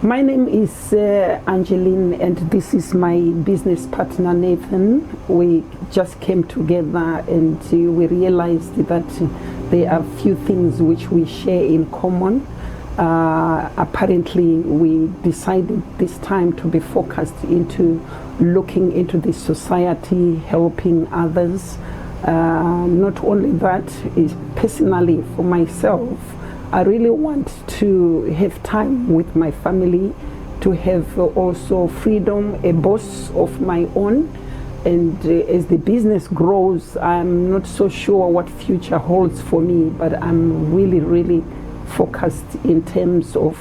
My name is Angeline, and this is my business partner Nathan. We just came together and we realized that there are few things which we share in common. Apparently, we decided this time to be focused into looking into the society, helping others. Not only that, is personally for myself, I really want to have time with my family, to have also freedom, a boss of my own. And as the business grows, I'm not so sure what future holds for me, but I'm really focused in terms of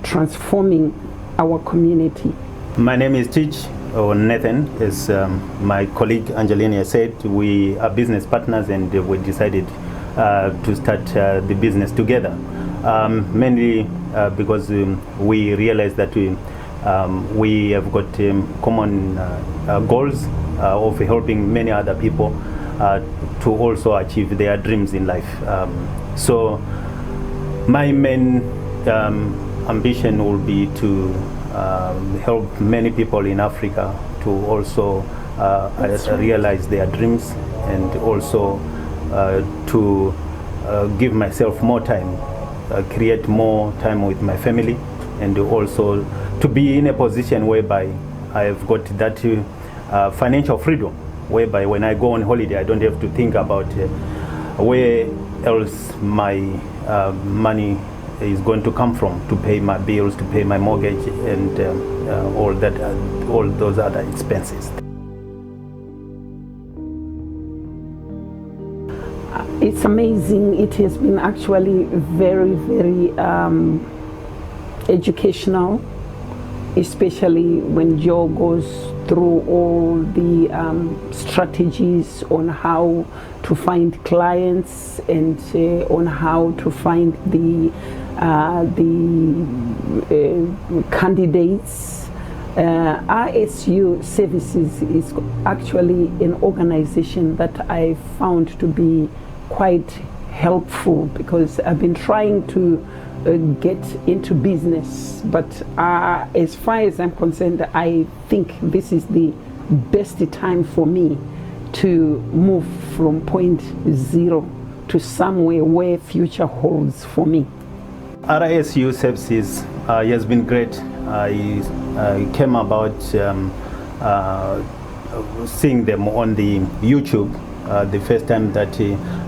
transforming our community. My name is Teach or Nathan. As my colleague Angeline said, we are business partners and we decided to start the business together, mainly because we realized that we have got common goals of helping many other people to also achieve their dreams in life. So my main ambition will be to help many people in Africa to also realize their dreams, and also to give myself more time, create more time with my family, and also to be in a position whereby I've got that financial freedom, whereby when I go on holiday I don't have to think about where else my money is going to come from to pay my bills, to pay my mortgage, and all those other expenses. It's amazing. It has been actually very educational, especially when Joe goes through all the strategies on how to find clients and on how to find the candidates. RSU Services is actually an organization that I found to be quite helpful, because I've been trying to get into business, but as far as I'm concerned, I think this is the best time for me to move from point zero to somewhere where future holds for me. RSU Services has been great. I came about seeing them on the YouTube the first time that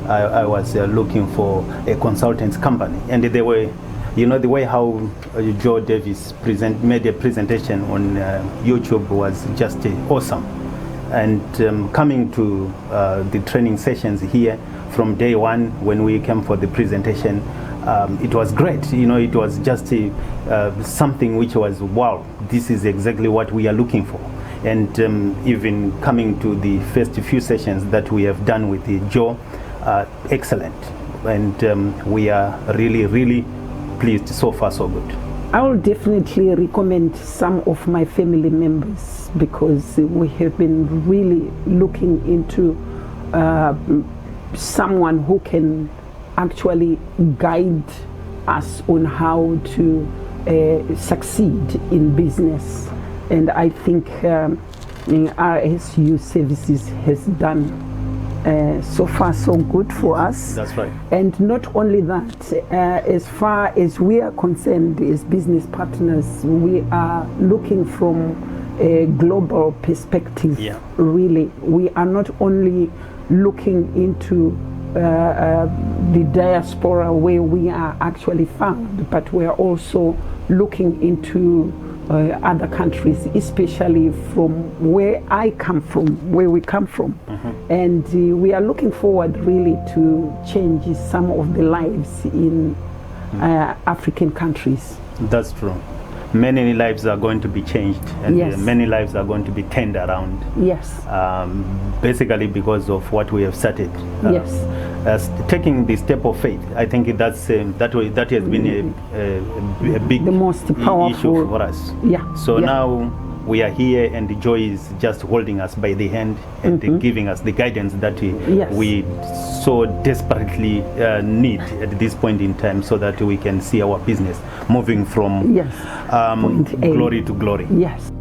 I was looking for a consultants company, and they were, you know, the way how Joe Davis made a presentation on YouTube was just awesome. And coming to the training sessions here from day one, when we came for the presentation, it was great. You know, it was just something which was, wow, this is exactly what we are looking for. And even coming to the first few sessions that we have done with Joe, excellent. And we are really pleased. So far so good. I will definitely recommend some of my family members, because we have been really looking into someone who can actually guide us on how to succeed in business. And I think RSU Services has done so far so good for us. That's right. And not only that, as far as we are concerned as business partners, we are looking from a global perspective. Yeah. Really, we are not only looking into the diaspora where we are actually found, but we are also looking into other countries, especially from where I come from, where we come from. And we are looking forward really to change some of the lives in African countries. That's true. Many lives are going to be changed, and yes, many lives are going to be turned around. Yes. Basically because of what we have started. Yes. As taking the step of faith, I think that's that has been a big the most powerful issue for us. Yeah. So yeah. now we are here, and Joy is just holding us by the hand and giving us the guidance that we so desperately need at this point in time, so that we can see our business moving from point A. glory to glory. Yes.